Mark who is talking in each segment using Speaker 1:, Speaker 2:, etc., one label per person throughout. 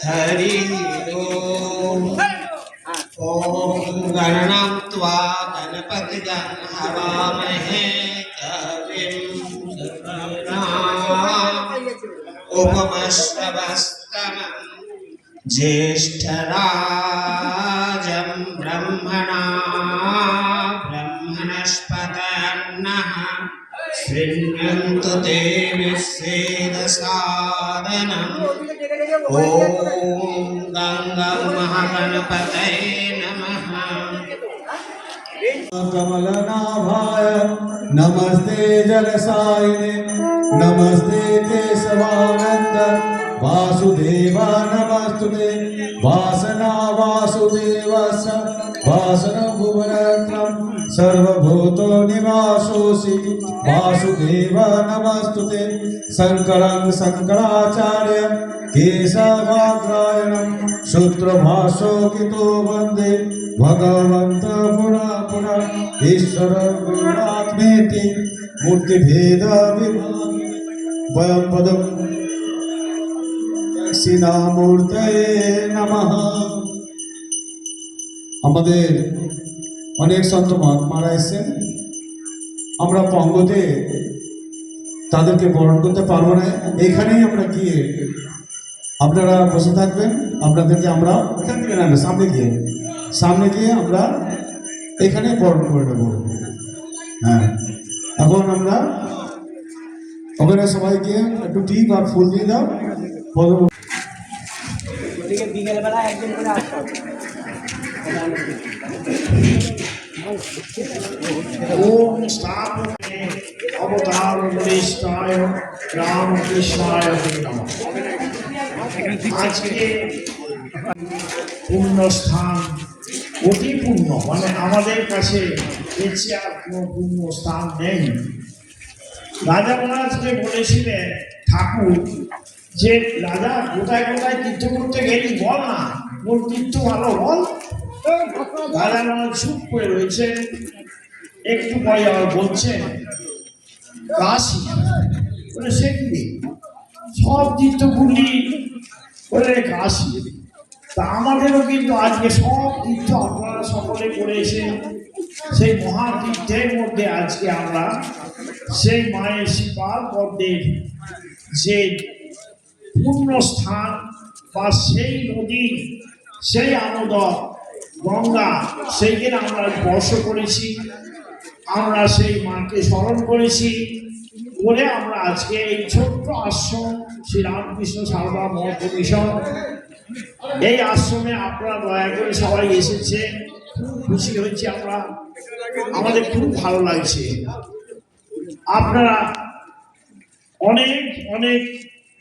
Speaker 1: हरि ओम। ओम गणनां त्वा गणपतिगं हवामहे कविं उपमश्रवस्तमं ज्येष्ठराजं ब्रह्मणस्पत नः शृण्वन्तु देवी सेदसादनम्। ओम गंगा महागणपतये नमः।
Speaker 2: कमलनाभाय नमस्ते जलसायिने नमस्ते केशवानंद वासुदेवा नमस्तुते वासना वासुदेवस्य वासनं भुवनत्रं सर्वभूतो निवासोऽसि वासुदेव नमस्तुते शंकरं शंकराचार्यं केशवाग्रायणं सूत्रभाष्योकितो वन्दे भगवन्त पुनः पुनः ईश्वर गुणात्मेति मूर्तिभेद विभागिने वयं पदं दक्षिणामूर्तये नमः। আমাদের অনেক সন্ত মহাত্মারা এসেছেন, আমরা পঙ্গতে তাদেরকে বরণ করতে পারবো না। এইখানেই আমরা গিয়ে আপনারা বসে থাকবেন, আপনাদেরকে আমরা এখান থেকে না সামনে গিয়ে আমরা এখানে বরণ করে নেব। হ্যাঁ, এখন আমরা ওখানে সবাইকে একটু টিপ আর ফুল দিয়ে দাও।
Speaker 3: বিকেলবেলা একদিন করে আসতে
Speaker 1: ओम स्थापने अवतार वरिष्ठाय रामकृष्णाय नमः। आज के पुण्य स्थान অতি পুণ্য, মানে আমাদের কাছে বেঁচে আর কোনো পুণ্য স্থান নেই। রাজা মহারাজকে বলেছিলেন ঠাকুর যে রাজা কোথায় কোথায় তীর্থ করতে গেলি বল না, কোন তীর্থ ভালো বল। রাজা মহারাজ চুপ করে রয়েছে, একটু পরে আবার বলছেন কাশী। বলে সে কি, সব তীর্থ ঘুরলি, বলে কাশী। তা আমাদেরও কিন্তু আজকে সব তীর্থ আপনারা সকলে করেছেন, সেই মহাতীর্থের মধ্যে আজকে আমরা সেই মায়ের শ্রীপাদ পদ্মের যে পুণ্যস্থান বা সেই নদী, সেই আমোদক গঙ্গা, সেইখানে আমরা স্পর্শ করেছি, আমরা সেই মাকে স্মরণ করেছি বলে আমরা আজকে এই ছোট্ট আশ্রম শ্রীরামকৃষ্ণ সারদা মঠ মিশন, এই আশ্রমে আপনারা দয়া করে সবাই এসেছে, খুশি হয়েছি আমরা, আমাদের খুব ভালো লাগছে। আপনারা অনেক অনেক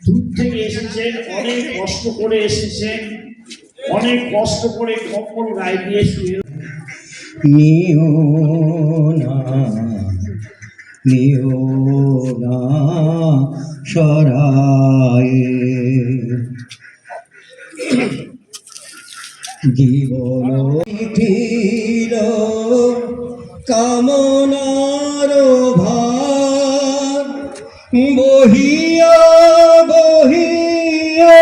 Speaker 1: দূর থেকে এসেছেন, অনেক কষ্ট করে এসেছেন, অনেক কষ্ট করে কম্বল গায়ে দিয়ে শুয়ে
Speaker 2: নিও না সরায়ে জীবন তীর কামনার ভার বহিয়া বহিয়া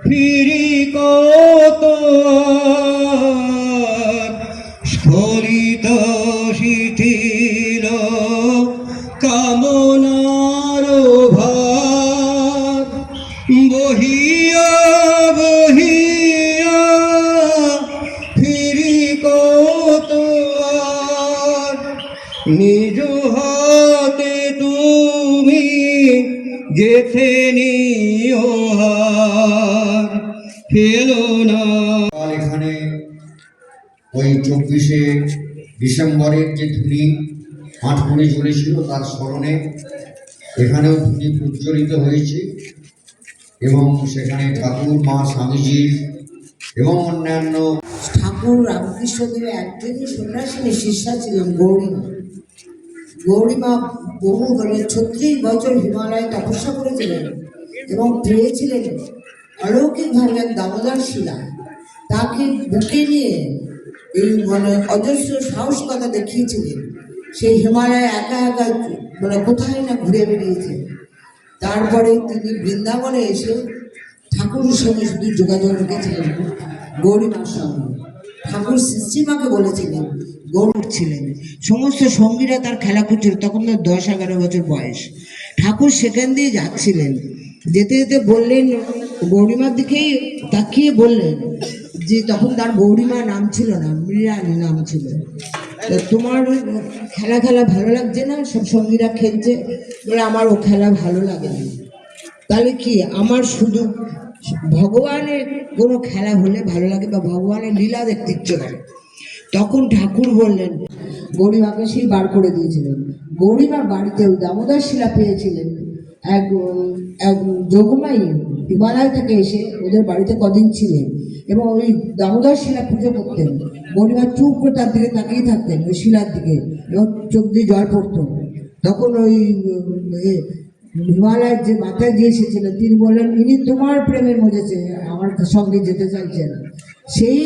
Speaker 2: ফিরি কত স্খলিত শিথিল কামনার ভার বহিয়া বহিয়া ফিরি কত নিজ হাতে তুমি গেথে নিও হার ফেলো না। এখানে ওই 24শে ডিসেম্বরের যে ধুনি আটপুরে চলেছিল তার স্মরণে এখানেও ধুনি প্রজ্বলিত হয়েছে এবং সেখানে ঠাকুর মা স্বামীজির এবং অন্যান্য
Speaker 4: ঠাকুর রামকৃষ্ণদেবের একজনই সন্ন্যাসিনী শিষ্যা ছিলেন গৌরীমা। গৌরীমা বহু 36 বছর হিমালয়ে তপস্যা করেছিলেন এবং পেয়েছিলেন অলৌকিকভাবে এক দামোদর শিলা। তাকে বুকে নিয়ে এই অজস্র সাহসিকতা দেখিয়েছিলেন। সেই হিমালয়ে একা একা কোথায় না ঘুরে বেরিয়েছে। তারপরে তিনি বৃন্দাবনে এসে ঠাকুরের সঙ্গে শুধু যোগাযোগ রেখেছিলেন গৌরীমার সঙ্গে। ঠাকুর শ্রীমাকে বলেছিলেন, গৌরব ছিলেন, সমস্ত সঙ্গীরা তার খেলা করছিল, তখন তো 10-11 বছর বয়স। ঠাকুর সেখান দিয়ে যাচ্ছিলেন, যেতে যেতে বললেন, গৌরীমার দিকেই তাকিয়ে বললেন যে, তখন তার গৌরীমা নাম ছিল না, মৃণালী নাম ছিল, তা তোমার খেলা ভালো লাগছে না? সব সঙ্গীরা খেলছে। বলে, আমার ও খেলা ভালো লাগে না। তাহলে কি আমার শুধু ভগবানের কোনো খেলা হলে ভালো লাগে, বা ভগবানের লীলা দেখতে ইচ্ছে করে? তখন ঠাকুর বললেন, গৌরীমাকে সেই বার করে দিয়েছিলেন। গৌরীমার বাড়িতেও দামোদর শিলা পেয়েছিলেন। এক এক যোগমায়ী হিমালয় থেকে এসে ওদের বাড়িতে কদিন ছিলেন এবং ওই দামোদর শিলা পুজো করতেন। গৌরীমা চুপ করে তার দিকে তাকিয়ে থাকতেন, ওই শিলার দিকে, এবং চোখ দিয়ে জল পড়তো। তখন ওই হিমালয়ের যে মাথায় দিয়ে এসেছিলেন, তিনি বললেন, ইনি তোমার প্রেমে মজেছে, আমার সঙ্গে যেতে চাইছেন। সেই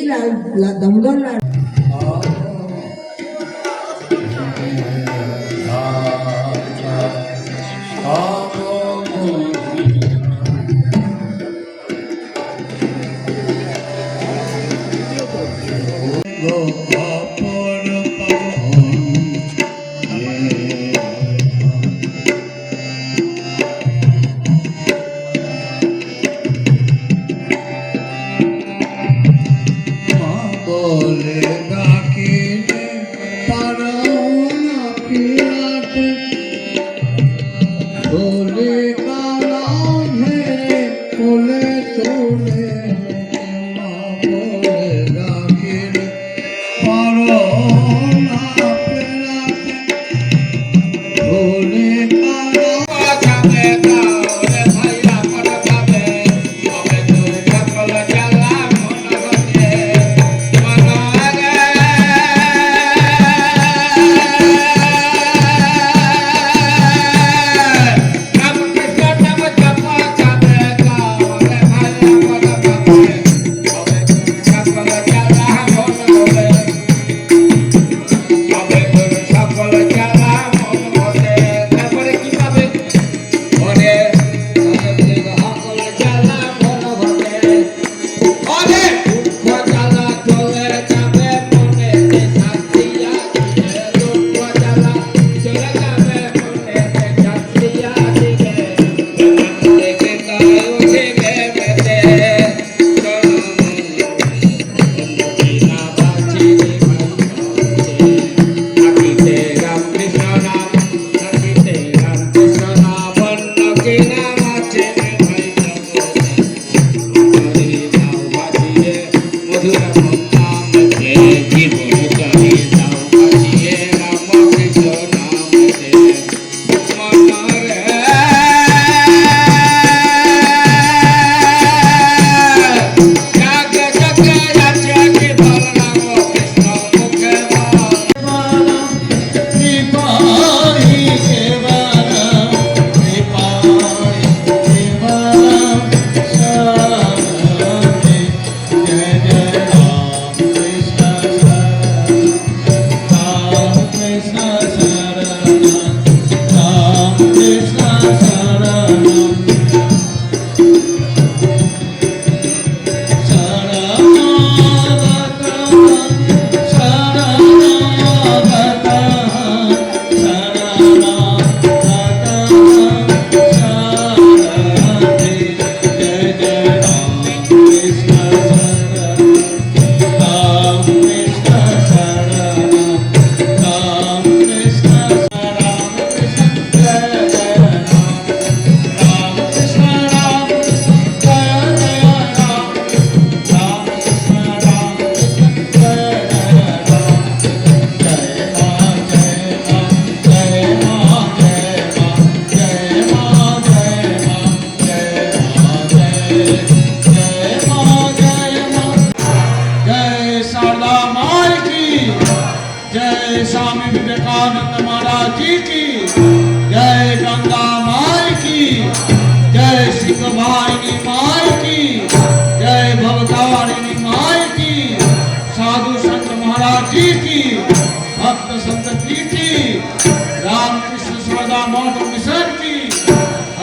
Speaker 4: দামোদর লাল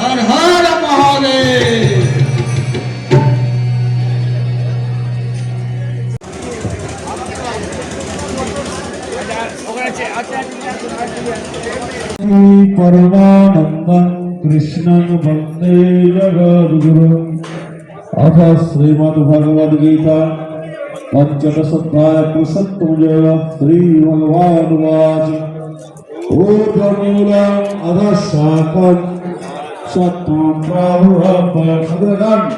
Speaker 2: हर हर महादेव।
Speaker 5: कृष्णं वन्दे जगद्गुरुम् अथ श्रीमद्भगवद्गीता पञ्चदशोऽध्यायः पुरुषोत्तमयोगः श्रीभगवानुवाच ऊर्ध्वमूलम् अधः शाखम् शत्रुं प्राहुरपखड्गम्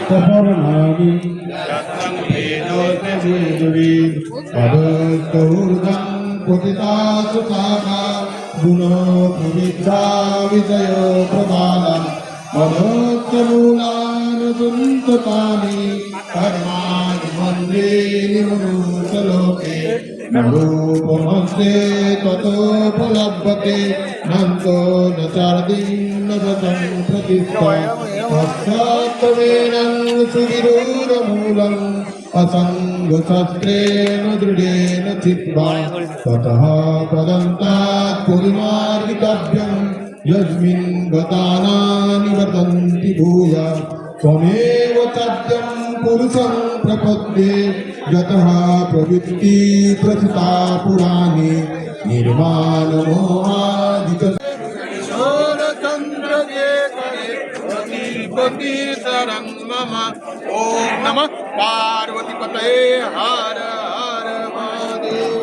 Speaker 5: तपर्णानि
Speaker 6: अदूर्धं पुतितासु शाखा गुणो प्रविद्या विजयो प्रदानम् अदोत्तमूलानुसन्ततानि कर्माणि मन्ये निमनुतलोके रूपमस्ते ततोपलभ्यते नन्तो न चार्दीं न गतं प्रतिष्ठा पश्चात्तमेनं सुविदूरमूलम् असङ्गशस्त्रेण दृढेन चित्वा ततः पदन्तात् पुरिमार्गितव्यम् यस्मिन् गतानानि वर्तन्ति भूया त्वमेव चाद्यं पुरुषं प्रपद्ये यतः प्रवृत्ति प्रथिता पुराणे निर्माणमोहादित मम ॐ नमः पार्वतीपतये हर हर महादेव।